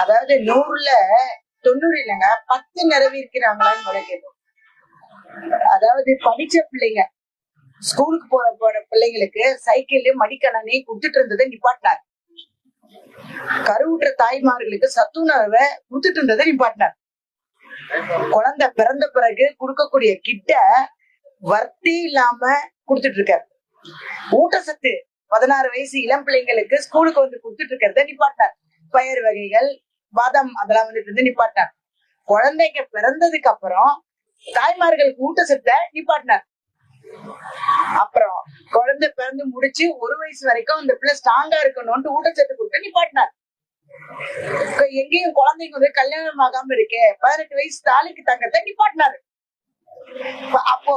அதாவது 100ல 90 இல்லைங்க 10 நிறைவேற்கிறாங்களான்னு கூட கேட்டோம். அதாவது படிச்ச பிள்ளைங்க ஸ்கூலுக்கு போற பிள்ளைங்களுக்கு சைக்கிள் மடிக்கணனே கொடுத்துட்டு இருந்ததை நிப்பாட்டினார். கருவுற்ற தாய்மார்களுக்கு சத்துணவை கொடுத்துட்டு இருந்ததை நிப்பாட்டினார். குழந்தை பிறந்த பிறகு கொடுக்கக்கூடிய கிட்ட வர்த்தி இல்லாம கொடுத்துட்டு இருக்காரு. ஊட்டச்சத்து 16 வயசு இளம் பிள்ளைங்களுக்கு ஸ்கூலுக்கு வந்து கொடுத்துட்டு இருக்கிறத நிப்பாட்டார். பயிர் வகைகள் பாதாம் அதெல்லாம் வந்துட்டு நிப்பாட்டார். குழந்தைங்க பிறந்ததுக்கு அப்புறம் தாய்மார்களுக்கு ஊட்டச்சத்தை நிப்பாட்டினார். அப்புறம் குழந்தை பிறந்து முடிச்சு 1 வயசு வரைக்கும் அந்த பிள்ளை ஸ்ட்ராங்கா இருக்கணும்னு ஊட்டச்சத்து கொடுத்து நிப்பாட்டினார். எங்கேயும் குழந்தைங்க வந்து கல்யாணம் ஆகாம இருக்கே 18 வயசு தாலிக்கு தங்கத்தை நிப்பாட்டினாரு. அப்போ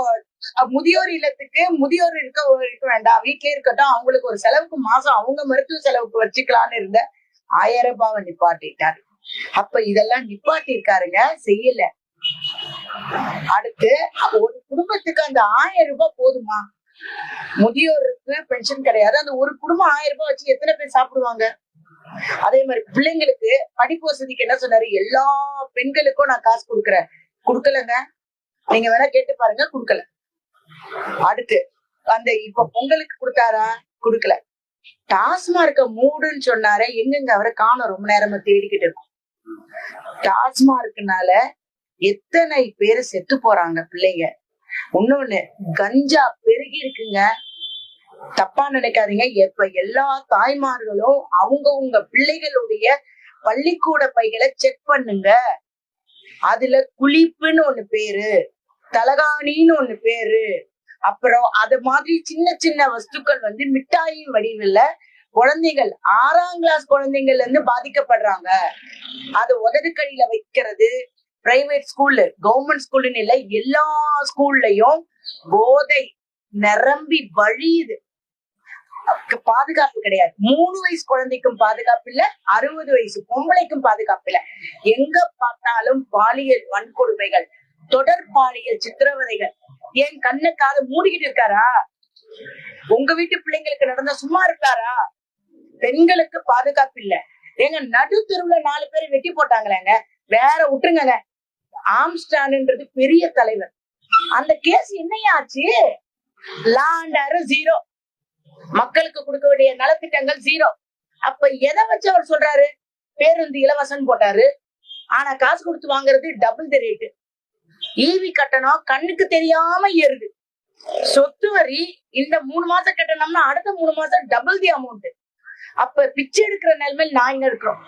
முதியோர் இல்லத்துக்கு முதியோர் இருக்க வேண்டாம், வீட்லயே இருக்கட்டும், அவங்களுக்கு ஒரு செலவுக்கு மாசம் அவங்க மருத்துவ செலவுக்கு வச்சுக்கலான்னு இருந்த 1000 ரூபாவை நிப்பாட்டிட்டாரு. அப்ப இதெல்லாம் நிப்பாட்டி இருக்காருங்க, செய்யல. அடுத்து ஒரு குடும்பத்துக்கு அந்த 1000 ரூபாய் போதுமா? முதியோருக்கு பென்ஷன் கிடையாது, அந்த ஒரு குடும்பம் 1000 ரூபாய் வச்சு எத்தனை பேர் சாப்பிடுவாங்க? அதே மாதிரி பிள்ளைங்களுக்கு படிப்பு வசதிக்கு என்ன சொன்னாரு? எல்லா பெண்களுக்கும் நான் காசு கொடுக்குறேன். கொடுக்கலங்க, நீங்க வேணா கேட்டு பாருங்க, கொடுக்கல. அடுத்து அந்த இப்ப பொங்கலுக்கு கொடுத்தாரா? கொடுக்கல. டாஸ்மார்க்க மூடுன்னு சொன்னாரு, எங்கெங்க அவரை காணோம், ரொம்ப நேரமா தேடிக்கிட்டு இருக்கும். டாஸ்மார்க்னால எத்தனை பேரு செத்து போறாங்க பிள்ளைங்க. இன்னொன்னு கஞ்சா பெருகி இருக்குங்க. தப்பா நினைக்காதீங்க. எப்ப எல்லா தாய்மார்களும் உங்க பிள்ளைகளுடைய பள்ளிக்கூட பைகளை செக் பண்ணுங்க. அதுல குளிப்புன்னு ஒண்ணு பேரு, தலகாணின்னு ஒண்ணு பேரு, அப்புறம் அது மாதிரி சின்ன சின்ன வஸ்துக்கள் வந்து மிட்டாயி வடிவில் குழந்தைகள் 6ஆம் கிளாஸ் குழந்தைங்கள்ல இருந்து பாதிக்கப்படுறாங்க. அது உதடுக்கடியில வைக்கிறது. பிரைவேட் ஸ்கூல்லு கவர்மெண்ட் ஸ்கூல்னு இல்லை, எல்லா ஸ்கூல்லயும் போதை நிரம்பி வழியுது. பாதுகாப்பு கிடையாது. 3 வயசு குழந்தைக்கும் பாதுகாப்பு இல்ல, 60 வயசு பொம்பளைக்கும் பாதுகாப்பு இல்ல. எங்க பார்த்தாலும் பாலியல் வன்கொடுமைகள், தொடர் பாலியல் சித்திரவதைகள். ஏன் கண்ணை காதை மூடிக்கிட்டு இருக்காரா? உங்க வீட்டு பிள்ளைங்களுக்கு நடந்தா சும்மா இருக்காரா? பெண்களுக்கு பாதுகாப்பு இல்ல. எங்க நடு தெருவுல 4 பேரை வெட்டி போட்டாங்களேங்க, வேற விட்டுருங்க. ஆம்ஸ்டான்ன்றது பெரிய தலைவர். அந்த கேஸ் என்னையாச்சு? லா அண்ட் ஆர்டர் 0, மக்களுக்கு கொடுக்க வேண்டிய நலத்திட்டங்கள் 0. அப்ப எதை வச்சு அவர் சொல்றாரு? பேருந்து இலவசம் போட்டாரு, ஆனா காசு கொடுத்து வாங்குறது டபுள் தி ரேட்டு. ஈவி கட்டணம் கண்ணுக்கு தெரியாம ஏறுது. சொத்து வரி இந்த 3 மாசம் கட்டணம்னா அடுத்த 3 மாசம் டபுள் தி அமௌண்ட். அப்ப பிச்சை எடுக்கிற நிலைமையில் நான் இங்க இருக்கிறோம்.